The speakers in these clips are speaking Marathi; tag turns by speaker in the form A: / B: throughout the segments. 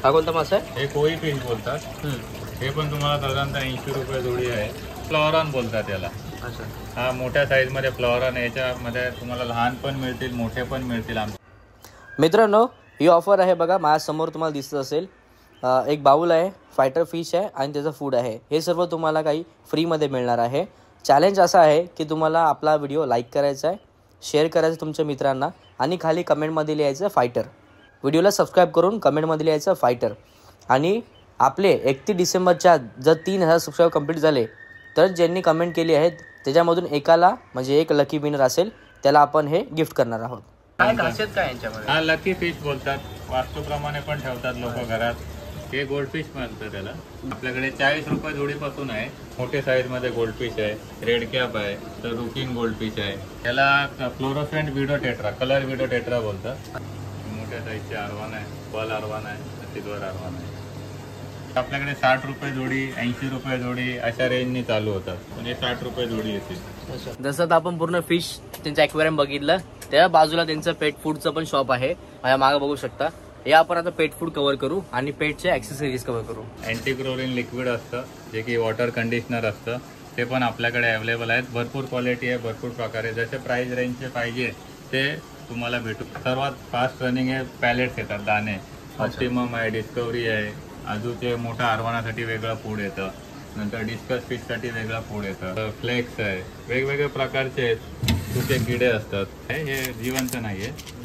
A: हा कोणता मासा आहे?
B: हे कोई फिश बोलतात. हे पण तुम्हाला साधारणतः 80 रुपये जोडी आहे. फ्लॉरॉन बोलतात याला.
A: अच्छा.
B: हा मोठ्या साईजमध्ये फ्लॉरॉन. याच्यामध्ये तुम्हाला लहान पण मिळतील, मोठे पण मिळतील.
A: मित्रांनो, ही ऑफर आहे बघा, माझ्यासमोर तुम्हाला दिसत असेल. एक बाउल आहे, फायटर फिश आहे आणि त्याचं फूड आहे. हे सर्व तुम्हाला काही फ्रीमध्ये मिळणार आहे. चॅलेंज असा आहे की तुम्हाला आपला व्हिडिओ लाईक करायचा आहे, शेअर करायचं तुमच्या मित्रांना आणि खाली कमेंटमध्ये लिहायचं फायटर. व्हिडिओला सबस्क्राईब करून कमेंटमध्ये लिहायचं फायटर. आणि आपले 31 डिसेंबरच्या जर 3000 सबस्क्राईब कंप्लीट झाले तर ज्यांनी कमेंट केली आहेत त्याच्यामधून एकाला म्हणजे एक लकी विनर असेल, त्याला आपण हे गिफ्ट करणार आहोत. काय खासियत काय यांच्यामध्ये?
B: हा लकी फिश बोलतात. वास्तूप्रमाणे पण ठेवतात लोक घरात. हे गोल्डफिश म्हणतात त्याला. आपल्याकडे 40 रुपये जोडीपासून आहे. मोठे साईजमध्ये गोल्डफिश आहे, रेड कॅप आहे, तर रुकिंग गोल्डफिश आहे. याला fluorescent widow tetra, colour widow tetra बोलतात. मोठ्या साईजचे आरवान आहे, पल आरवान आहे, सिल्वर आरवान आहे. आपल्याकडे 60 रुपये जोडी, 80 रुपये जोडी अशा रेंजनी चालू होतात. म्हणजे 60 रुपये जोडी येते.
A: जसं तर आपण पूर्ण फिश त्यांचं ॲक्वेरियम बघितलं, त्या बाजूला त्यांचं पेट फूडचं पण शॉप आहे. माझ्या मागे बघू शकता. हे आपण आता पेट फूड कव्हर करू आणि पेटचे ॲक्सेसरीज कव्हर करू.
B: अँटीक्लोरीन लिक्विड असतं, जे की वॉटर कंडिशनर असतं, ते पण आपल्याकडे अवेलेबल आहेत. भरपूर क्वालिटी आहे, भरपूर प्रकारे. जसे प्राइस रेंजचे पाहिजे ते तुम्हाला भेटू. सर्वात फास्ट रनिंग हे पॅलेट्स येतात, दाणे. ऑप्टिमम आहे, डिस्कवरी आहे. अजूनचे मोठा आरवानासाठी वेगळं फूड येतं. नंतर डिस्कस फिशसाठी वेगळं फूड येतं. फ्लेक्स आहे, वेगवेगळ्या प्रकारचे सुके किडे असतात. हे जिवंत नाही आहे,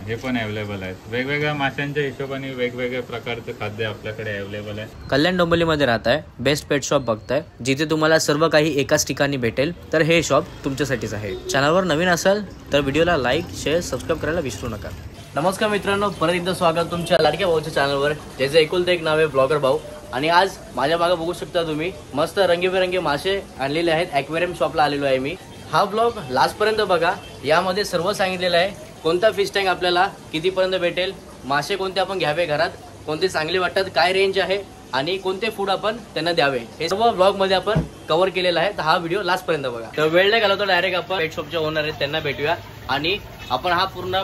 B: हे पण अवेलेबल आहेत. वेगवेगळ्या माशांच्या हिशोबाने वेगवेगळ्या प्रकारचं खाद्य आपल्याकडे अवेलेबल आहे.
A: कल्याण डोंबिवलीमध्ये राहताय, बेस्ट पेट शॉप बघताय, जिथे तुम्हाला सर्व काही एकाच ठिकाणी भेटेल, तर हे शॉप तुमच्यासाठीच आहे. चॅनलवर नवीन असाल तर व्हिडिओला लाईक, शेअर, सबस्क्राईब करायला विसरू नका. नमस्कार मित्रांनो, परत एकदा स्वागत तुमच्या लाडक्या भाऊच्या चॅनलवर, ज्याचं एकुलतं एक नाव आहे ब्लॉगर भाऊ. आणि आज माझ्या मागे बघू शकता तुम्ही मस्त रंगीबेरंगी मासे आणलेले आहेत. ॲक्वेरियम शॉपला आलेलो आहे मी. हा ब्लॉग लास्टपर्यंत बघा. यामध्ये सर्व सांगितलेलं आहे. कोणता फिश टँक आपल्याला कितीपर्यंत भेटेल, मासे कोणते आपण घ्यावे घरात, कोणते चांगले वाटतात, काय रेंज आहे आणि कोणते फूड आपण त्यांना द्यावे, हे सर्व ब्लॉगमध्ये आपण कव्हर केलेलं आहे. तर हा व्हिडिओ लास्टपर्यंत बघा. तर वेळ नाही घालवतो, डायरेक्ट आपण पेट शॉपचे ओनर आहेत त्यांना भेटूया आणि आपण हा पूर्ण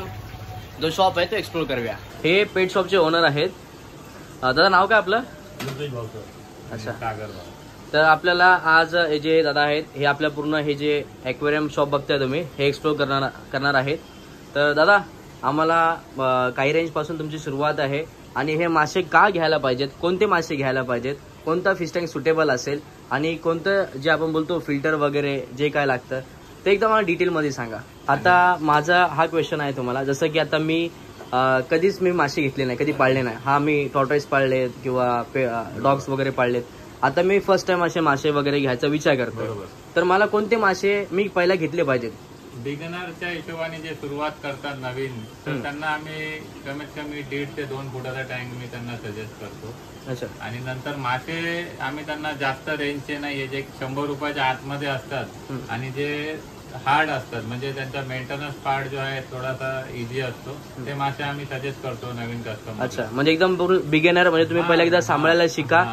A: जो शॉप आहे तो एक्सप्लोर करूया. हे पेट शॉपचे ओनर आहेत. दादा नाव काय आपलं? अच्छा. तर आपल्याला आज हे जे दादा आहेत हे आपल्या पूर्ण हे जे ॲक्वेरियम शॉप बघताय तुम्ही, हे एक्सप्लोर करणार आहेत. तर दादा, आम्हाला काही रेंजपासून तुमची सुरुवात आहे आणि हे मासे का घ्यायला पाहिजेत, कोणते मासे घ्यायला पाहिजेत, कोणता फिश टँक सुटेबल असेल आणि कोणतं जे आपण बोलतो फिल्टर वगैरे जे काय लागतं ते एकदम मला डिटेलमध्ये सांगा. आता माझा हा क्वेश्चन आहे तुम्हाला, जसं की आता मी कधीच मासे घेतले नाही, कधी पाळले नाही. हा मी टॉर्टॉइस पाळलेत किंवा डॉग्स वगैरे पाळलेत. आता मी फर्स्ट टाइम असे मासे वगैरे घ्यायचा विचार करतो. तर मला कोणते मासे मी पहिला घेतले पाहिजेत?
B: बिगनरच्या हिशोबाने जे सुरुवात करतात नवीन, तर त्यांना आम्ही कमीत कमी 1.5 ते 2 फुटाचा टँक मी त्यांना सजेस्ट करतो.
A: अच्छा.
B: आणि नंतर मासे आम्ही त्यांना जास्त रेंजचे नाही, जे 100 रुपयाच्या आतमध्ये असतात आणि जे हार्ड असतात, म्हणजे त्यांचा मेंटेनन्स पार्ट जो आहे थोडासा इझी असतो, ते मासे आम्ही सजेस्ट करतो नवीन कस्टमर.
A: अच्छा, म्हणजे एकदम बिगिनर, म्हणजे तुम्ही पहिला एकदा सांभाळायला शिका,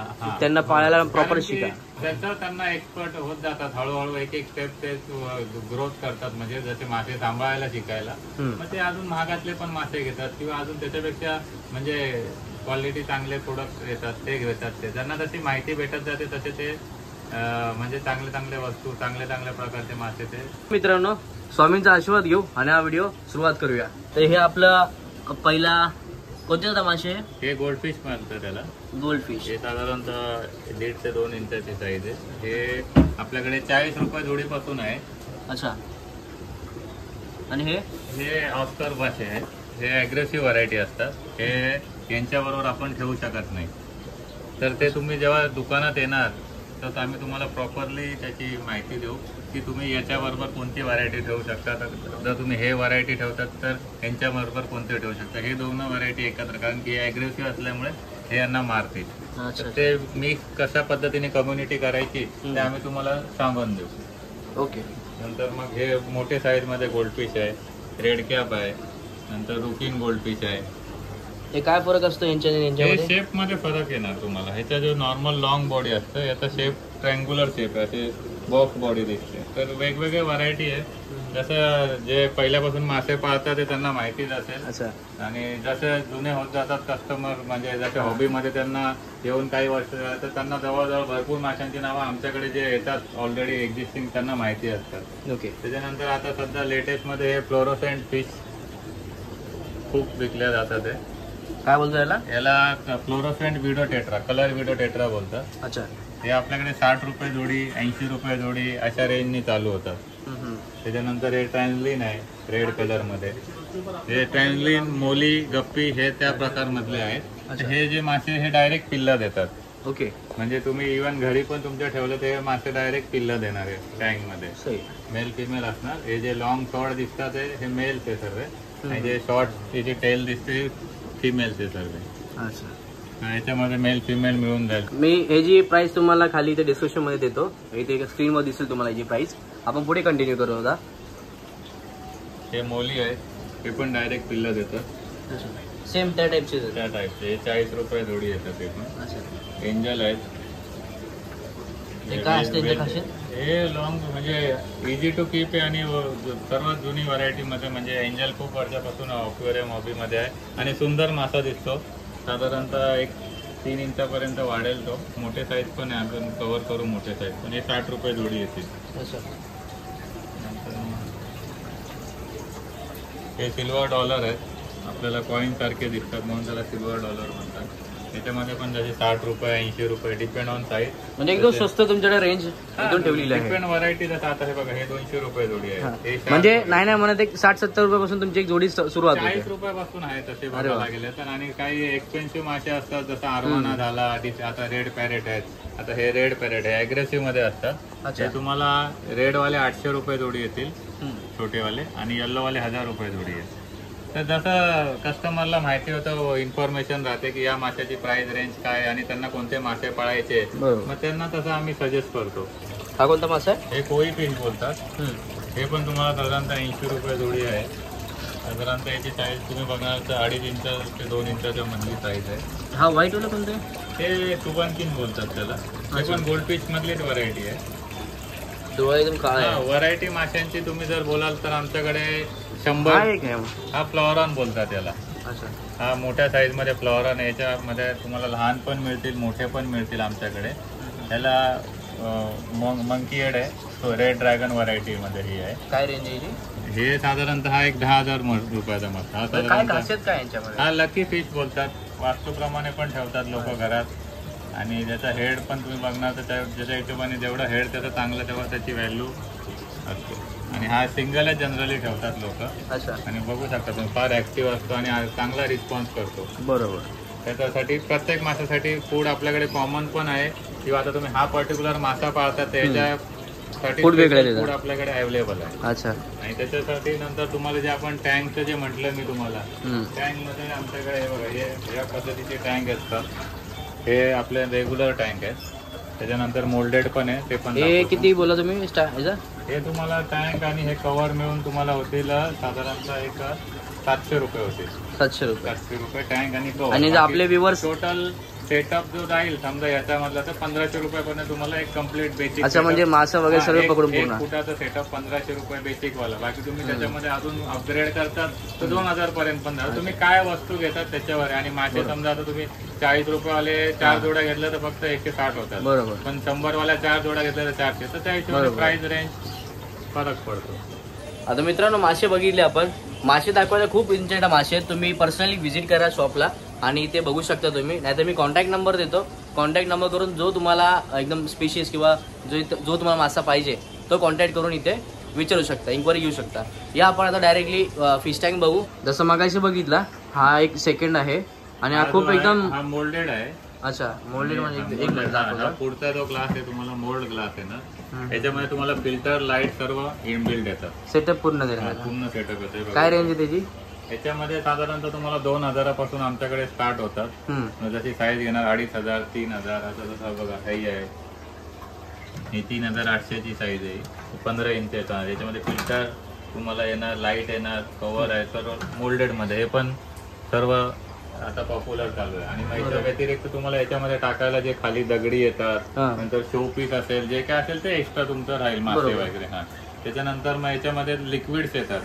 A: त्यांना पाळायला प्रॉपर शिका.
B: त्याचं त्यांना एक्सपर्ट होत जातात हळूहळू, एक एक स्टेप ते ग्रोथ करतात. म्हणजे जसे मासे सांभाळायला शिकायला, मग ते अजून महागातले पण मासे घेतात किंवा अजून त्याच्यापेक्षा म्हणजे क्वालिटी चांगले प्रोडक्ट येतात ते घेतात. ते त्यांना तशी माहिती भेटत जाते, तसे ते म्हणजे चांगले चांगले वस्तू, चांगल्या प्रकारचे मासे ते. मित्रांनो,
A: स्वामींचा आशीर्वाद घेऊ आणि हा व्हिडिओ सुरुवात करूया. तर हे आपलं पहिला कोणते होता मासे?
B: हे गोल्डफिश म्हणतात त्याला.
A: गोल्डफिश हे
B: साधारणतः 1.5 ते 2 इंचाची साईज आहे. हे आपल्याकडे 40 रुपये जोडीपासून आहे.
A: अच्छा. आणि हे
B: ऑस्कर मासे आहेत. हे अग्रेसिव्ह व्हरायटी असतात. हे यांच्याबरोबर आपण ठेवू शकत नाही. तर ते तुम्ही जेव्हा दुकानात येणार तर आम्ही तुम्हाला प्रॉपरली त्याची माहिती देऊ की तुम्ही याच्याबरोबर कोणती व्हरायटी ठेवू शकता. जर तुम्ही हे व्हरायटी ठेवतात तर यांच्याबरोबर कोणते ठेवू शकता. हे दोन व्हरायटी एकत्र, कारण की हे अग्रेसिव्ह असल्यामुळे हे यांना मारतील. तर ते मिक्स कशा पद्धतीने कम्युनिटी करायची ते आम्ही तुम्हाला सांगून देऊ.
A: ओके.
B: नंतर मग हे मोठे साईजमध्ये गोल्डफिश आहे, रेड कॅप आहे, नंतर रुकिंग गोल्डफिश आहे.
A: हे काय फरक असतो यांच्यामध्ये?
B: शेप मध्ये फरक येणार तुम्हाला. ह्याचा जो नॉर्मल लॉंग बॉडी असतं, याचा शेप ट्रँग्युलर शेप आहे. असे बॉक्स बॉडी दिसते. तर वेगवेगळे व्हरायटी आहे. जसं जे पहिल्यापासून मासे पाळतात ते त्यांना माहितीच असेल.
A: अच्छा.
B: आणि जसे जुने होत जातात कस्टमर, म्हणजे जसे हॉबीमध्ये त्यांना येऊन काही वर्ष झालं तर त्यांना जवळजवळ भरपूर माशांची नावं आमच्याकडे जे येतात ऑलरेडी एक्झिस्टिंग त्यांना माहिती असतात.
A: ओके.
B: त्याच्यानंतर आता सध्या लेटेस्टमध्ये हे फ्लोरोसेंट फिश खूप विकल्या जातात.
A: काय बोलतो याला?
B: याला fluorescent widow tetra, colour widow tetra बोलतात.
A: अच्छा.
B: हे आपल्याकडे 60 रुपये जोडी, 80 रुपये जोडी अशा रेंजनी चालू होतात. त्याच्यानंतर हे ट्रॅन्झलिन आहे रेड कलर मध्ये. हे ट्रॅन्झलिन, मोली, गप्पी हे त्या प्रकारमधले आहेत. हे जे मासे हे डायरेक्ट पिल्ला देतात.
A: ओके.
B: म्हणजे तुम्ही इव्हन घरी पण तुमच्या ठेवलं ते मासे डायरेक्ट पिल्ला देणार आहे टँक मध्ये. मेल फिमेल असणार. हे जे लॉंग शॉर्ट दिसतात हे मेल्स आहे सर्व, आणि जे शॉर्ट जी टेल दिसते फिमेल्स आहे सर्व.
A: अच्छा.
B: याच्यामध्ये मेल फिमेल मिळून जाईल.
A: मी हे जी प्राइस तुम्हाला खाली इथे डिस्क्रिप्शन मध्ये देतो, इथे स्क्रीनवर दिसेल तुम्हाला याची प्राइस. आपण पुढे कंटिन्यू करू होता.
B: हे मोली आहे, हे पण डायरेक्ट पिल्ला देतात.
A: सेम त्या टाईपचे.
B: त्या टाईपचे. हे 40 रुपये जोडी येतात. ते पण.
A: अच्छा.
B: एंजल आहेत.
A: हे काय असते याची खासियत?
B: हे लॉंग म्हणजे इझी टू कीप आहे आणि सर्वात जुनी व्हरायटी मध्ये. म्हणजे एंजल खूप वर्षापासून ऑक्वेरियम हॉबीमध्ये आहे आणि सुंदर मासा दिसतो. साधारणतः 3 इंचापर्यंत वाढेल तो. मोठे साईज पण आहे, आपण कव्हर करू मोठे साईज पण. हे 60 रुपये जोडी येतील. हे सिल्वर डॉलर आहेत, आपल्याला कॉईन सारखे दिसतात म्हणून त्याला सिल्वर डॉलर म्हणतात. त्याच्यामध्ये पण जसे 60 रुपये, 80 रुपये डिपेंड ऑन साईज. म्हणजे
A: एकदम स्वस्त तुमच्याकडे रेंज एकदम ठेवलेली आहे.
B: Depend variety. जसं आता हे बघा, हे 200 रुपये जोडी आहे.
A: म्हणजे नाही म्हणत, एक 60-70 रुपयापासून तुमची एक जोडी सुरुवात होते.
B: 40 रुपयापासून आहे तसे बघायला गेले तर. आणि काही एक्सपेन्सिव्ह मासे असतात, जसं आर्माना झाला, आता रेड पॅरेट आहेत. आता हे रेड पॅरेट आहे, अग्रेसिव्ह मध्ये असतात. हे तुम्हाला रेडवाले 800 रुपये जोडी येतील छोटेवाले, आणि येल्लोवाले 1000 रुपये जोडी आहे. तर जसं कस्टमरला माहिती होतं, इन्फॉर्मेशन राहते की या माशाची प्राइस रेंज काय आणि त्यांना कोणते मासे पाळायचे, मग त्यांना तसं आम्ही सजेस्ट करतो.
A: हा कोणता मासा आहे?
B: हे कोई फिश बोलतात. हे पण तुम्हाला साधारणतः 80 रुपये जोडी आहे. साधारणतः याची साईज तुम्ही बघणार तर 2.5 इंच ते 2 इंचाच्या मधली साईज आहे.
A: हा व्हाईट वाला कोणतं?
B: हे सुबनकिन बोलतात त्याला. हे पण गोल्ड फिश मधलीच व्हरायटी आहे. व्हरायटी माशांची तुम्ही जर बोलाल तर आमच्याकडे 100. हा फ्लॉरॉन बोलतात याला. हा मोठ्या साईज मध्ये फ्लॉरॉन. याच्यामध्ये तुम्हाला लहान पण मिळतील, मोठे पण मिळतील आमच्याकडे. याला मंकी हेड आहे, तो रेड ड्रॅगन व्हरायटी मध्ये ही आहे.
A: काय रेंज आहे?
B: हे साधारणतः एक 10,000 रुपयाचा मासा. हा साधारणतः हा लकी फिश बोलतात. वास्तूप्रमाणे पण ठेवतात लोक घरात. आणि ज्याचा हेड पण तुम्ही बघणार तर ज्याच्या हिशोबाने जेवढं हेड त्याचं चांगलं तेव्हा त्याची व्हॅल्यू असते. आणि हा सिंगलच जनरली ठेवतात लोक. आणि बघू शकता तुम्ही, फार ऍक्टिव्ह असतो आणि चांगला रिस्पॉन्स करतो.
A: बरोबर.
B: त्याच्यासाठी प्रत्येक माशासाठी फूड आपल्याकडे कॉमन पण आहे, किंवा आता तुम्ही हा पर्टिक्युलर मासा पाळतात त्याच्यासाठी फूड आपल्याकडे अवेलेबल आहे.
A: अच्छा.
B: आणि त्याच्यासाठी नंतर तुम्हाला जे आपण टँकचं जे म्हटलं मी तुम्हाला, टँक मध्ये आमच्याकडे हे बघा, हे या पद्धतीचे टँक असतात. हे आपले रेग्युलर टँक आहेत. त्याच्यानंतर मोल्डेड पण आहे, ते पण.
A: हे किती बोला तुम्ही?
B: हे तुम्हाला टँक आणि हे कव्हर मिळून तुम्हाला होतील साधारणतः एक 700 रुपये होतील. 700 रुपये टँक आणि कव्हर.
A: आणि आपले व्ह्यूअर्स
B: टोटल सेटअप जो जाईल समजा याच्यामधला तर 1500 रुपयापर्यंत तुम्हाला एक कम्प्लीट बेसिक.
A: अच्छा, म्हणजे मासा वगैरे सर्व पकडून
B: पूर्ण फुटाचा सेटअप 1500 रुपये बेसिक वाला. बाकी तुम्ही त्याच्यामध्ये अजून अपग्रेड करतात तर 2000 पर्यंत पण जातात. तुम्ही काय वस्तू घेतात त्याच्यावर. आणि मासे समजा आता तुम्ही 40 रुपयावाले 4 जोड्या घेतल्या तर फक्त 160 होतात. बरोबर. पण 100 वाल्या 4 जोड्या घेतल्या तर 400. तर त्या हिशोबाने प्राइस रेंज फरक पडतो.
A: आता मित्रांनो, मासे बघितले आपण. मासे दाखवायला खूप इंटरेस्ट मासे आहेत. तुम्ही पर्सनली व्हिजिट करा शॉपला आणि इथे बघू शकता तुम्ही. नाहीतर मी कॉन्टॅक्ट नंबर देतो. कॉन्टॅक्ट नंबर करून जो तुम्हाला एकदम स्पेशियस किंवा जो तुम्हाला मासा पाहिजे तो कॉन्टॅक्ट करून इथे विचारू शकता, इन्क्वायरी घेऊ शकता. या आपण आता डायरेक्टली फिश टँक बघू. जसं मगाशी बघितला, हा एक सेकंड आहे आणि हा खूप एकदम
B: मोल्डेड आहे.
A: अच्छा, मोल्डेड म्हणजे एक मिनिट दाखवतो.
B: पुढचा जो ग्लास आहे तुम्हाला मोल्ड ग्लास आहे ना, याच्यामध्ये तुम्हाला फिल्टर लाईट सर्व इनबिल्ट येतात.
A: सेटअप पूर्ण
B: पूर्ण सेटअप येते.
A: काय रेंज आहे त्याची?
B: याच्यामध्ये साधारणतः तुम्हाला 2000 पासून आमच्याकडे स्टार्ट होतात. जशी साईज घेणार 2500, 3000 असं जसं बघा. ही आहे, ही 3800 ची साईज आहे. 15 इंचचा. याच्यामध्ये फिल्टर तुम्हाला येणार, लाईट येणार, कव्हर आहे सर्व मोल्डेड मध्ये. हे पण सर्व आता पॉप्युलर चालू आहे. आणि मग याच्या व्यतिरिक्त तुम्हाला याच्यामध्ये टाकायला जे खाली दगडी येतात, नंतर शोपीस असेल, जे काय असेल ते एक्स्ट्रा तुमचं राहील, मासे वगैरे. हा, त्याच्यानंतर मग याच्यामध्ये लिक्विड्स येतात,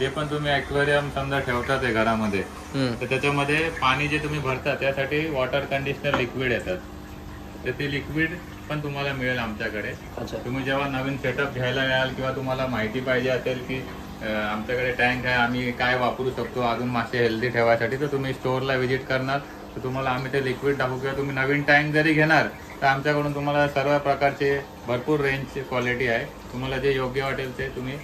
B: ते पण तुम्ही ॲक्वेरियम समजा ठेवतात आहे घरामध्ये, तर त्याच्यामध्ये पाणी जे तुम्ही भरता त्यासाठी वॉटर कंडिशनर लिक्विड येतात. तर ते लिक्विड पण तुम्हाला मिळेल आमच्याकडे. तुम्ही जेव्हा नवीन सेटअप घ्यायला याल किंवा तुम्हाला माहिती पाहिजे असेल की आमच्याकडे टँक आहे, आम्ही काय वापरू शकतो अजून मासे हेल्दी ठेवायसाठी, तर तुम्ही स्टोअरला व्हिजिट करणार, तर तुम्हाला आम्ही ते लिक्विड टाकू. किंवा तुम्ही नवीन टँक जरी घेणार तर आमच्याकडून तुम्हाला सर्व प्रकारचे भरपूर रेंजची क्वालिटी आहे. तुम्हाला जे योग्य वाटेल ते तुम्ही.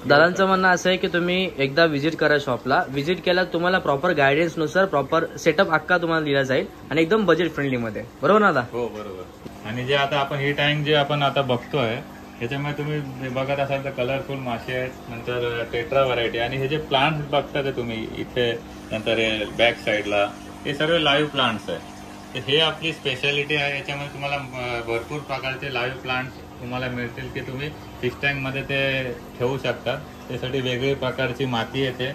A: दादांचं म्हणणं असं आहे की तुम्ही एकदा व्हिजिट करा शॉपला. व्हिजिट केला तुम्हाला प्रॉपर गायडन्स नुसार प्रॉपर सेटअप अख्खा तुम्हाला दिला जाईल आणि एकदम बजेट फ्रेंडली मध्ये. बरोबर ना दादा?
B: हो बरोबर. आणि जे आता आपण ही टँक जे आपण आता बघतोय याच्यामध्ये तुम्ही बघत असाल तर कलरफुल मासे आहेत, नंतर टेट्रा व्हरायटी, आणि हे जे प्लांट्स बघता ते तुम्ही इथे, नंतर हे बॅक साईडला, हे सर्व लाईव्ह प्लांट्स आहे. तर हे आपली स्पेशालिटी आहे. याच्यामध्ये तुम्हाला भरपूर प्रकारचे लाईव्ह प्लांट्स तुम्हाला मिळतील की तुम्ही फिश टँकमध्ये ते ठेवू शकता. त्यासाठी वेगळी प्रकारची माती येते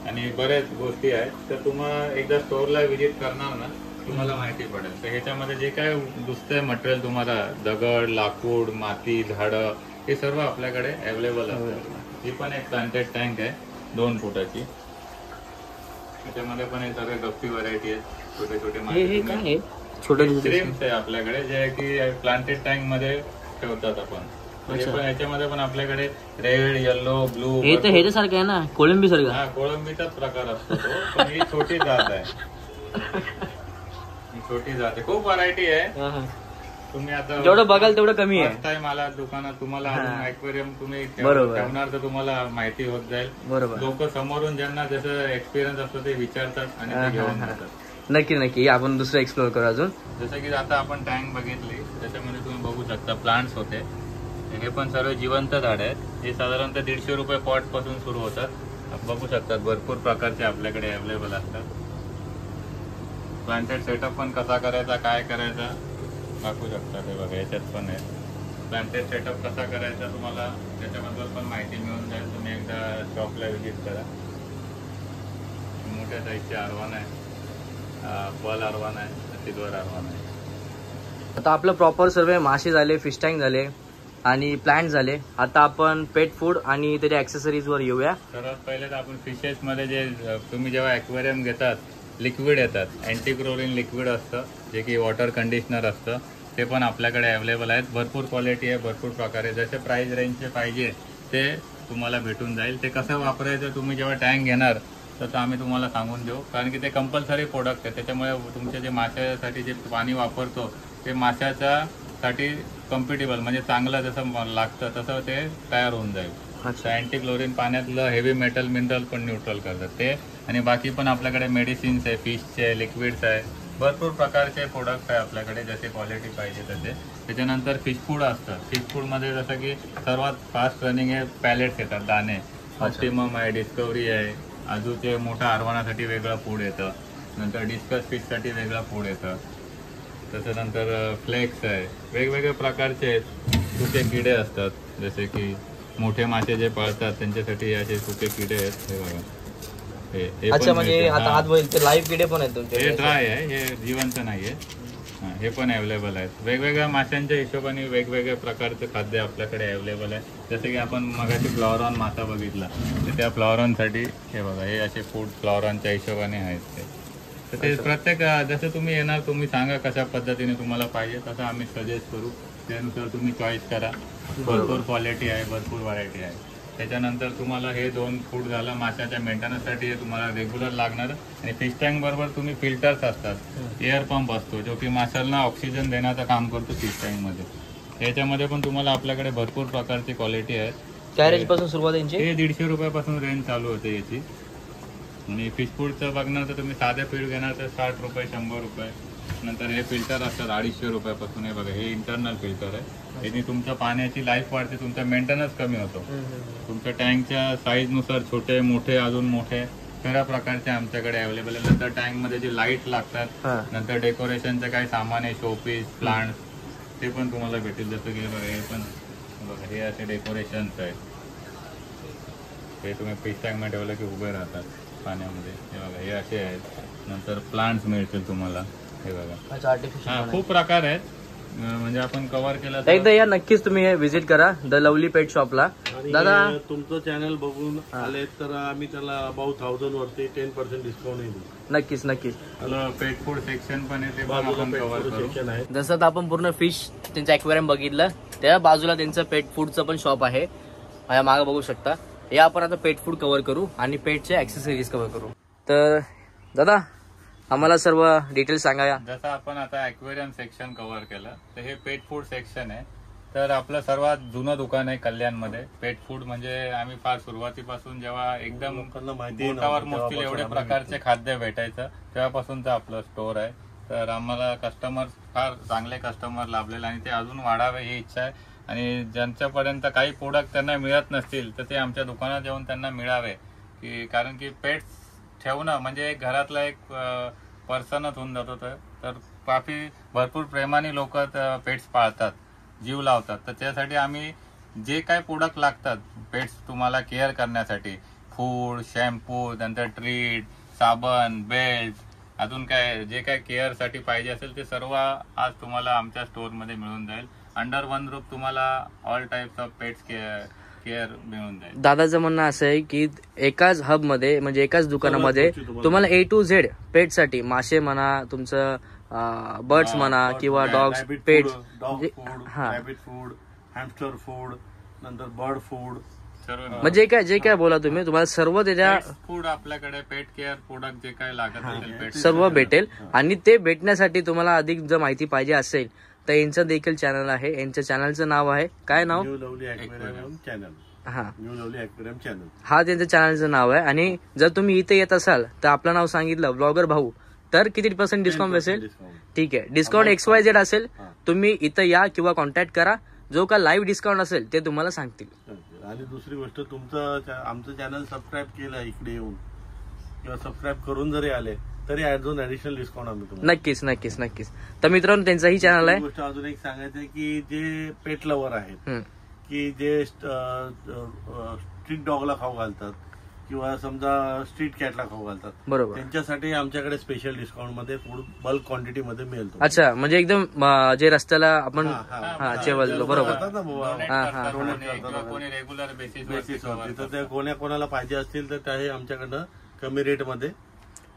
B: आणि बऱ्याच गोष्टी आहेत. तर तुम्हाला एकदा स्टोअरला व्हिजिट करणार ना तुम्हाला माहिती पडेल. तर ह्याच्यामध्ये जे काय दुसरे मटेरियल तुम्हाला दगड, लाकूड, माती, झाडं, हे सर्व आपल्याकडे अवेलेबल असतात. ही पण एक प्लांटेड टँक आहे 2 फुटाची. त्याच्यामध्ये पण हे सगळे गप्पी व्हरायटी आहेत, छोटे छोटे मासे, छोटे श्रिम्प्स आहे आपल्याकडे, जे की प्लांटेड टँक मध्ये ठेवतात आपण. पण याच्यामध्ये पण आपल्याकडे रेड, येलो, ब्लू,
A: हे सारखं आहे ना, कोळंबी सारखं.
B: हा, कोळंबीचाच प्रकार असतो तो, पण ही छोटी जात आहे. छोटी जात आहे, खूप व्हरायटी आहे. तुम्ही आता
A: जेवढं बघाल तेवढं कमी आहे.
B: फर्स्ट टाइम आला दुकानात, तुम्हाला ॲक्वेरियम तुम्ही ठेवणार तर तुम्हाला माहिती होत जाईल.
A: बरोबर.
B: लोक समोरून ज्यांना जसं एक्सपिरियन्स असतो ते विचारतात आणि ते घेऊन जातात.
A: नक्की नक्की आपण दुसरं एक्सप्लोर करू अजून.
B: जसं की आता आपण टँक बघितली, त्याच्यामध्ये तुम्ही बघू शकता प्लांट्स होते. हे पण सर्व जिवंत झाड आहेत. हे साधारणतः 150 रुपये पॉट पासून सुरू होतात. बघू शकतात भरपूर प्रकारचे आपल्याकडे अवेलेबल असतात. प्लांटेड सेटअप पण कसा करायचा, काय करायचा दाखवू शकता. ते बघा याच्यात पण आहे प्लांटेड सेटअप कसा करायचा, तुम्हाला त्याच्याबद्दल पण माहिती मिळून जाईल. तुम्ही एकदा शॉपला व्हिजिट करा. मोठ्या साईजचे आरवान आहे, पल आरवान आहे, सिल्वर आरवान आहे.
A: आता आपलं प्रॉपर सर्व मासे झाले, फिश टँक झाले आणि प्लांट झाले. आता आपण पेट फूड आणि त्याच्या ऍक्सेसरीज वर येऊया.
B: सर्वात पहिले तर आपण फिशेस मध्ये जे तुम्ही जेव्हा ॲक्वेरियम घेतात लिक्विड येतात, अँटीक्लोरीन लिक्विड असतं, जे की वॉटर कंडिशनर असतं, ते पण आपल्याकडे अवेलेबल आहेत. भरपूर क्वालिटी आहे, भरपूर प्रकारे. जसे प्राईस रेंजचे पाहिजे ते तुम्हाला भेटून जाईल. ते कसं वापरायचं तुम्ही जेव्हा टँक घेणार तसं आम्ही तुम्हाला सांगून देऊ, कारण की ते कंपल्सरी प्रोडक्ट आहे. त्याच्यामुळे तुमचे जे माशासाठी जे पाणी वापरतो ते माशाच्यासाठी कम्फर्टेबल, म्हणजे चांगलं जसं लागतं तसं ते तयार होऊन जाईल. अँटीक्लोरीन पाण्यातलं हेवी मेटल मिनरल पण न्यूट्रल करतात ते. आणि बाकी पण आपल्याकडे मेडिसिन्स आहे, फिशचे लिक्विड्स आहे, भरपूर प्रकारचे प्रोडक्ट्स आहे आपल्याकडे, जसे क्वालिटी पाहिजे तसे. त्याच्यानंतर फिश फूड असतं. फिश फूडमध्ये जसं की सर्वात फास्ट रनिंग आहे पॅलेट्स येतात, दाणे. ऑप्टिमम आहे, डिस्कवरी आहे, आजूचे मोठ्या आरवानासाठी वेगळं फूड येतं, नंतर डिस्कस फिशसाठी वेगळं फूड येतं. त्याच्यानंतर फ्लेक्स आहे, वेगवेगळ्या प्रकारचे आहेत. सुके किडे असतात, जसे की मोठे मासे जे पाळतात त्यांच्यासाठी असे सुके किडे आहेत. हे बघा, हे
A: अच्छा, म्हणजे आता हात होईल ते लाईव्ह किडे पण आहेत तुमचे.
B: हे ड्राय आहे, हे जिवंत नाहीये. हे पण अवेलेबल आहेत. वेगवेगळ्या माशांच्या हिशोबाने वेगवेगळ्या प्रकारचं खाद्य आपल्याकडे अवेलेबल आहे. जसं की आपण मगाशी फ्लॉरॉन मासा बघितला, तर त्या फ्लॉरॉनसाठी हे बघा, हे असे फूड फ्लॉरॉनच्या हिशोबाने आहेत ते. तर ते प्रत्येक जसं तुम्ही येणार, तुम्ही सांगा कशा पद्धतीने तुम्हाला पाहिजे, तसं आम्ही सजेस्ट करू. त्यानुसार तुम्ही चॉईस करा. भरपूर क्वालिटी आहे, भरपूर व्हरायटी आहे. त्याच्यानंतर तुम्हाला हे 2 फूड झालं माशाच्या मेंटेनन्ससाठी, हे तुम्हाला रेग्युलर लागणार. आणि फिश टँक बरोबर तुम्ही फिल्टर्स असतात, एअर पंप असतो, जो की माशांना ऑक्सिजन देण्याचं काम करतो फिश टँकमध्ये. याच्यामध्ये पण तुम्हाला आपल्याकडे भरपूर प्रकारची क्वालिटी आहे.
A: काय रेंज पासून सुरुवात यांची?
B: हे 150 रुपयापासून रेंज चालू होते याची. आणि फिश फूडचं बघणार तर तुम्ही साधे फीड घेणार तर 60 रुपये, 100 रुपये. नंतर हे फिल्टर असतात 250 रुपयापासून. हे बघा, हे इंटरनल फिल्टर आहे. याने तुमच्या पाण्याची लाईफ वाढते, तुमचा मेंटेनन्स कमी होतो. तुमच्या टँकच्या साईजनुसार छोटे, मोठे, अजून मोठे सर्व प्रकारचे आमच्याकडे अवेलेबल आहे. नंतर टँकमध्ये जे लाईट लागतात, नंतर डेकोरेशनचं काही सामान आहे, शोपीस, प्लांट, ते पण तुम्हाला भेटेल. जसं की बघा, हे पण बघा, हे असे डेकोरेशन्स आहेत. हे तुम्ही फिश टँकमध्ये ठेवलं की उभे राहतात. पाण्यामध्ये. हे बघा, हे असे आहेत. नंतर प्लांट्स मिळतील तुम्हाला. हे बघा,
A: अच्छा आर्टिफिशियल
B: खूप प्रकार आहेत. म्हणजे आपण कव्हर केलं तर
A: एकदा या नक्कीच तुम्ही विजिट करा द लवली पेट शॉपला.
C: आणि
A: दादा
C: तुमचं चॅनल बघून आले तर आम्ही त्याला अबाउट 1000 वरती 10% डिस्काउंट देऊ.
A: नक्कीच नक्कीच.
B: पेट फूड सेक्शन पण आहे, ते पण आपण कव्हर करू.
C: सेक्शन आहे.
A: जसं आता आपण पूर्ण फिश त्यांचं ॲक्वेरियम बघितलं, त्या बाजूला त्यांचं पेट फूडचं पण शॉप आहे. माझ्या मागं बघू शकता. हे आपण आता पेट फूड कव्हर करू आणि पेटचे ॲक्सेसरीज कव्हर करू. तर दादा आम्हाला सर्व डिटेल्स सांगा.
B: जसं आपण आता ॲक्वेरियम सेक्शन कव्हर केलं, तर हे पेट फूड सेक्शन आहे. तर आपलं सर्वात जुनं दुकान आहे कल्याणमध्ये. पेट फूड म्हणजे आम्ही फार सुरुवातीपासून जेव्हा एकदम
C: लोकांना माहिती
B: बोटावर मोजतील एवढे प्रकारचे खाद्य भेटायचं तेव्हापासूनचं आपलं स्टोअर आहे. तर आम्हाला कस्टमर फार चांगले कस्टमर लाभलेले आणि ते अजून वाढावे ही इच्छा आहे. आणि ज्यांच्यापर्यंत काही प्रोडक्ट त्यांना मिळत नसतील तर ते आमच्या दुकानात येऊन त्यांना मिळावे, की कारण की पेट्स ठेवणं म्हणजे एक घरातला एक पर्सनच होऊन जातो. तर काफी भरपूर प्रेमाने लोक पेट्स पाळतात, जीव लावतात. तर त्यासाठी आम्ही जे काय प्रोडक्ट लागतात पेट्स तुम्हाला केअर करण्यासाठी, फूड, शॅम्पू, नंतर ट्रीट, साबण, बेल्ट, अजून काय जे काय केअरसाठी पाहिजे असेल ते सर्व आज तुम्हाला आमच्या स्टोअरमध्ये मिळून जाईल. अंडर वन रूफ तुम्हाला all types of pets care मिळून जाईल.
A: दादाचं म्हणणं असं आहे की एकाच हब मध्ये म्हणजे एकाच दुकानामध्ये तुम्हाला A to Z पेट साठी मासे म्हणा, तुमचं बर्ड्स म्हणा किंवा dogs pets
C: dog food, rabbit food, hamster food, नंतर बर्ड फूड,
A: म्हणजे जे काय बोला तुम्ही, तुम्हाला सर्व त्याच्या
B: फूड आपल्याकडे पेट केअर प्रोडक्ट जे काय लागत असेल
A: सर्व भेटेल. आणि ते भेटण्यासाठी तुम्हाला अधिक जर माहिती पाहिजे असेल तर यांचं देखील चॅनल आहे. यांच्या चॅनलचं नाव आहे काय नाव?
C: New lovely aquarium channel.
A: हा,
C: न्यू लवली ॲक्वेरियम चॅनल
A: हा त्यांच्या चॅनलचं नाव आहे. आणि जर तुम्ही इथे येत असाल तर आपलं नाव सांगितलं ब्लॉगर भाऊ तर किती % डिस्काउंट असेल? ठीक आहे, डिस्काउंट XYZ असेल. तुम्ही इथं या किंवा कॉन्टॅक्ट करा. जो का लाईव्ह डिस्काउंट असेल ते तुम्हाला सांगतील.
C: आणि दुसरी गोष्ट, तुमचं आमचं चॅनल सबस्क्राईब केलं इकडे येऊन किंवा सबस्क्राईब करून जरी आले तरी अजून ऍडिशनल डिस्काउंट आम्ही तुम्हाला.
A: नक्कीच नक्कीच नक्कीच. तर मित्रांनो त्यांचाही चॅनल आहे.
C: गोष्ट अजून एक सांगायचं आहे की जे पेट लवर आहेत, की जे स्ट्रीट डॉगला खाऊ घालतात किंवा समजा स्ट्रीट कॅटला खाऊ घालतात,
A: बरोबर,
C: त्यांच्यासाठी आमच्याकडे स्पेशल डिस्काउंट मध्ये फूड बल्क क्वांटिटी मध्ये मिळेल.
A: अच्छा, म्हणजे एकदम जे रस्त्याला आपण जेवलो बरोबर.
B: कोणी रेग्युलर
C: बेसिस तर त्या कोणाला पाहिजे असतील तर ते आमच्याकडनं कमी रेट मध्ये.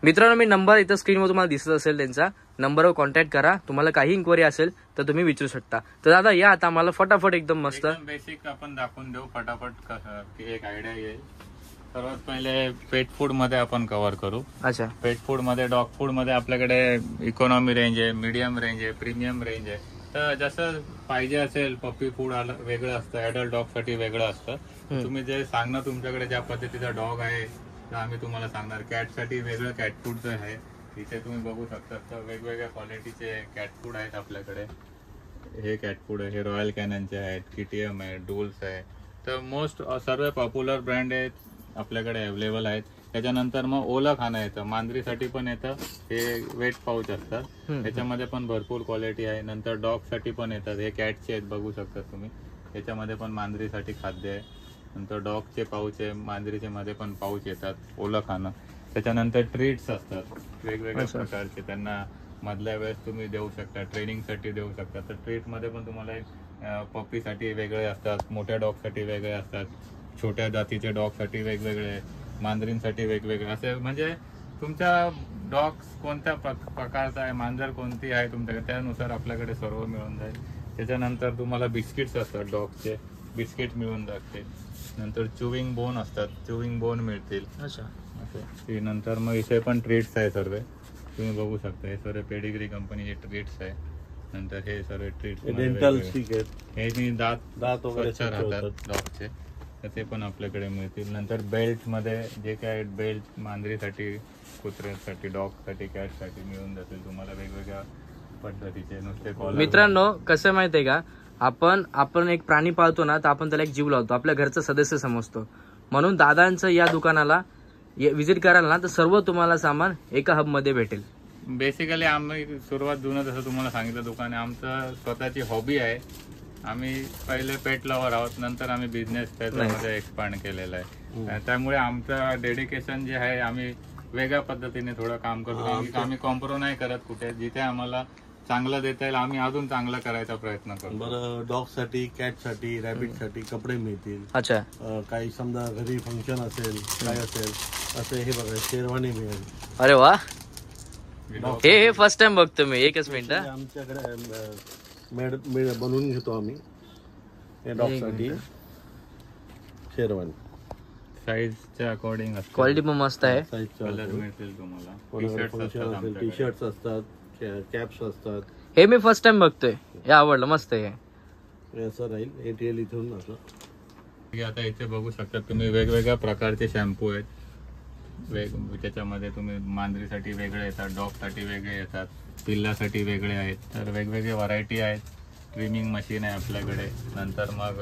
A: मित्रांनो मी नंबर इथं स्क्रीनवर तुम्हाला दिसत असेल, त्यांचा नंबरवर कॉन्टॅक्ट करा. तुम्हाला काही इन्क्वायरी असेल तर तुम्ही विचारू शकता. तर दादा या आता आम्हाला फटाफट एकदम मस्त
B: बेसिक आपण दाखवून देऊ फटाफट, एक आयडिया येईल. सर्वात पहिले पेट फूड मध्ये आपण कव्हर करू.
A: अच्छा,
B: पेट फूड मध्ये, डॉग फूड मध्ये आपल्याकडे इकॉनॉमी रेंज आहे, मीडियम रेंज आहे, प्रीमियम रेंज आहे. तर जसं पाहिजे असेल, पप्पी फूड वेगळं असतं, ऍडल्ट डॉग साठी वेगळं असतं. तुम्ही जे सांगणार तुमच्याकडे ज्या पद्धतीचा डॉग आहे तर आम्ही तुम्हाला सांगणार. कॅट साठी वेगळं कॅट फूडचं आहे. इथे तुम्ही बघू शकता तर वेगवेगळ्या क्वालिटीचे कॅट फूड आहेत आपल्याकडे. हे कॅट फूड आहे, हे रॉयल कॅननचे आहेत, KTM आहे, डोल्स आहे. तर मोस्ट सर्व पॉप्युलर ब्रँड आहेत आपल्याकडे अवेलेबल आहेत. त्याच्यानंतर मग ओलं खाणं येतं, मांजरीसाठी पण येतं. हे वेट पाऊच असतात, त्याच्यामध्ये पण भरपूर क्वालिटी आहे. नंतर डॉग साठी पण येतात, हे कॅटचे आहेत बघू शकता तुम्ही. याच्यामध्ये पण मांजरीसाठी खाद्य आहे. नंतर डॉगचे पाऊच आहे, मांजरीचे मध्ये पण पाऊच येतात ओलं खाणं. त्याच्यानंतर ट्रीट्स असतात वेगवेगळ्या प्रकारचे, त्यांना मधल्या वेळेस तुम्ही देऊ शकता, ट्रेनिंगसाठी देऊ शकता. तर ट्रीट मध्ये पण तुम्हाला एक पप्पीसाठी वेगळे असतात, मोठ्या डॉगसाठी वेगळे असतात, छोट्या जातीच्या डॉगसाठी वेगवेगळे, मांजरींसाठी वेगवेगळे, असे म्हणजे तुमच्या डॉग कोणत्या प्रकारचा आहे, मांजर कोणती आहे तुमच्याकडे, त्यानुसार आपल्याकडे सर्व मिळून जाईल. त्याच्यानंतर तुम्हाला बिस्किट्स असतात, डॉगचे बिस्किट मिळून जाते. नंतर चुविंग बोन असतात, चुविंग बोन मिळतील.
A: अच्छा,
B: ओके. नंतर मग इथे पण ट्रीट्स आहे सर्व, तुम्ही बघू शकता. हे सर्व पेडिग्री कंपनीचे ट्रीट्स आहे. नंतर हे सर्व ट्रीट्स
C: डेंटल स्टिक आहेत,
B: हे दात वगैरे स्वच्छ राहतात डॉगचे, तर ते पण आपल्याकडे मिळतील. नंतर बेल्ट मध्ये जे काय बेल्ट मांजरीसाठी, कुत्र्यासाठी, डॉगसाठी, कॅटसाठी मिळून जातील तुम्हाला वेगवेगळ्या पद्धतीचे. नुसते कॉलर.
A: मित्रांनो कसं माहितीये का, आपण एक प्राणी पाळतो ना तर आपण त्याला एक जीव लावतो, आपल्या घरचा सदस्य समजतो. म्हणून दादांचं या दुकानाला व्हिजिट कराल ना तर सर्व तुम्हाला सामान एका हब मध्ये भेटेल.
B: बेसिकली आम्ही सुरुवात जुनं जसं तुम्हाला सांगितलं दुकान आहे, आमचं स्वतःची हॉबी आहे. आम्ही पहिले पेट लवर आहोत, नंतर आम्ही बिझनेस त्याच्यामध्ये एक्सपांड केलेला आहे. त्यामुळे आमचं डेडिकेशन जे आहे आम्ही वेगळ्या पद्धतीने थोडं काम करतो, कारण की आम्ही कॉम्प्रोमाइज नाही करत कुठे. जिथे आम्हाला चांगलं देता येईल आम्ही अजून चांगलं करायचा प्रयत्न करतो.
C: बरं, डॉग साठी, कॅट साठी, रॅबिट साठी कपडे मिळतील.
A: अच्छा,
C: काही समजा घरी फंक्शन असेल, काय असेल, असे हे बघा शेरवानी मिळेल.
A: अरे वा, हे फर्स्ट टाइम बघतो मी. एकच मिनिट.
C: आमच्याकडे बनवून घेतो आम्ही हे डॉग साठी शेरवानी.
B: साईजच्या अकॉर्डिंग असतं,
A: क्वालिटी पण मस्त आहे.
B: कलर मिळतील तुम्हाला.
C: फंक्शन असेल, टी शर्ट्स असतात, कॅप्स असतात.
A: हे मी फर्स्ट टाइम बघतोय, हे आवडलं, मस्त आहे.
C: हे असं राहील ATL इथून असं.
B: आता इथे बघू शकता तुम्ही वेगवेगळ्या प्रकारचे शॅम्पू आहेत. त्याच्यामध्ये तुम्ही मांजरीसाठी वेगळे येतात, डॉगसाठी वेगळे येतात, पिल्लासाठी वेगळे आहेत. तर वेगवेगळे व्हरायटी आहेत. ट्रिमिंग मशीन आहे आपल्याकडे. नंतर मग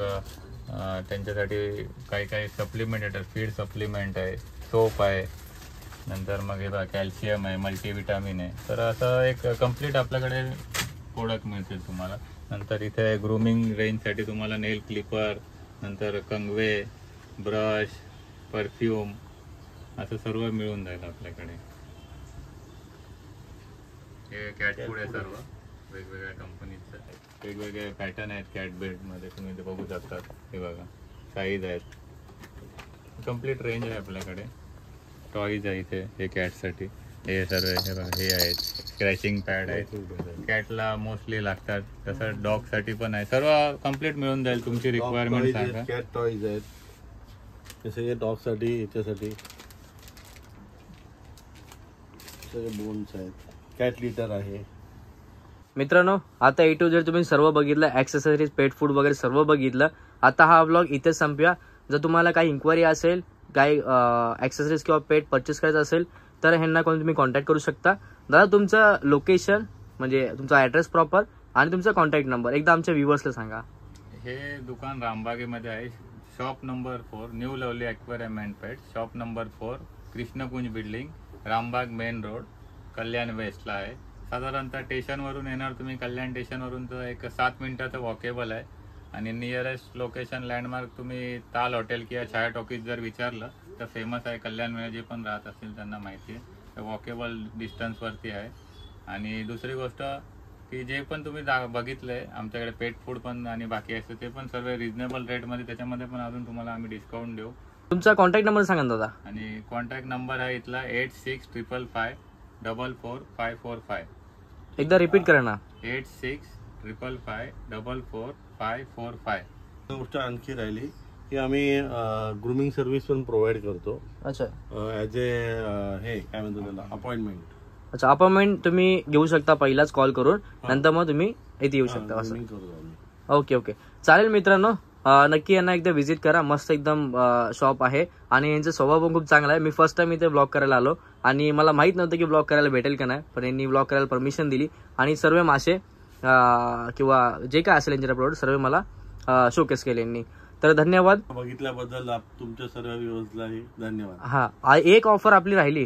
B: त्यांच्यासाठी काही काही सप्लिमेंट येतात, फीड सप्लिमेंट आहे, सोप आहे. नंतर मग हे बघा कॅल्शियम आहे, मल्टीविटामिन आहे. तर असं एक कम्प्लीट आपल्याकडे प्रोडक्ट मिळतील तुम्हाला. नंतर इथे ग्रूमिंग रेंजसाठी तुम्हाला नेल क्लिपर, नंतर कंगवे, ब्रश, परफ्यूम असं सर्व मिळून जाईल आपल्याकडे. हे कॅट फूड आहे सर्व वेगवेगळ्या कंपनीचं. वेगवेगळे पॅटर्न आहेत कॅट बेडमध्ये, तुम्ही ते बघू शकतात. हे बघा साईज आहेत, कम्प्लीट रेंज आहे आपल्याकडे. टॉईज आहे इथे हे कॅटसाठी. हे सर्व हे बघा हे आहेत, स्क्रॅचिंग पॅड आहेत, कॅटला मोस्टली लागतात. तसं डॉगसाठी पण आहे. सर्व कम्प्लीट मिळून जाईल. तुमची रिक्वायरमेंट सांगा.
C: कॅट टॉईज आहेत, हे सगळे डॉगसाठी, याच्यासाठी सगळे बोन्स आहेत. कॅट लिटर आहे.
A: मित्रांनो, आता A to Z तुम्ही सर्व बघितलं, ॲक्सेसरीज, पेट फूड वगैरे सर्व बघितलं. आता हा व्लॉग इथेच संपूया. जर तुम्हाला काही इन्क्वायरी असेल, काही ॲक्सेसरीज किंवा पेट परचेस करायचं असेल तर ह्यांना कोण तुम्ही कॉन्टॅक्ट करू शकता. दादा, तुमचं लोकेशन म्हणजे तुमचा ॲड्रेस प्रॉपर आणि तुमचा कॉन्टॅक्ट नंबर एकदा आमच्या व्ह्युअर्सला सांगा.
B: हे दुकान रामबागेमध्ये आहे. Shop number 4, new lovely aquarium and pet. Shop number 4, Krishnakunj building, Rambagh main road, Kalyan वेस्टला आहे. साधारणतः स्टेशनवरून येणार तुम्ही, कल्याण स्टेशनवरून तर एक 7 मिनिटाचं वॉकेबल आहे. आणि नियरेस्ट लोकेशन लँडमार्क तुम्ही ताल हॉटेल किंवा छाया टॉकीज जर विचारलं तर फेमस आहे. कल्याणमध्ये जे पण राहत असतील त्यांना माहिती आहे. तर वॉकेबल डिस्टन्सवरती आहे. आणि दुसरी गोष्ट की जे पण तुम्ही बघितलंय आमच्याकडे पेट फूड पण आणि बाकी असतं ते पण सर्व रिजनेबल रेटमध्ये. त्याच्यामध्ये पण अजून तुम्हाला आम्ही डिस्काउंट देऊ.
A: तुमचा कॉन्टॅक्ट नंबर सांगा दादा.
B: आणि कॉन्टॅक्ट नंबर आहे इथला 8655544545.
A: एकदा रिपीट करा ना.
B: 8655544545.
C: गोष्ट आणखी राहिली की आम्ही ग्रूमिंग सर्व्हिस पण प्रोव्हाइड करतो.
A: अच्छा,
C: ॲज ए हे काय म्हणतो त्याला, अपॉइंटमेंट.
A: अच्छा, अपॉइंटमेंट तुम्ही घेऊ शकता पहिलाच कॉल करून, नंतर मग तुम्ही इथे येऊ शकता असं. ओके ओके, चालेल मित्रांनो. नक्की यांना एकदा व्हिजिट करा. मस्त एकदम शॉप आहे आणि यांचा स्वभाव पण खूप चांगला आहे. मी फर्स्ट टाइम इथे ब्लॉग करायला आलो आणि मला माहित नव्हतं की ब्लॉग करायला भेटेल का नाही, पण यांनी ब्लॉग करायला परमिशन दिली आणि सर्व मासे किंवा जे काय असेल यांच्या प्रोडक्ट सर्व मला शोकेस केले यांनी. तर धन्यवाद
C: बघितल्याबद्दल तुमच्या सर्व व्ह्यूअर्सलाही धन्यवाद.
A: हा, एक ऑफर आपली राहिली.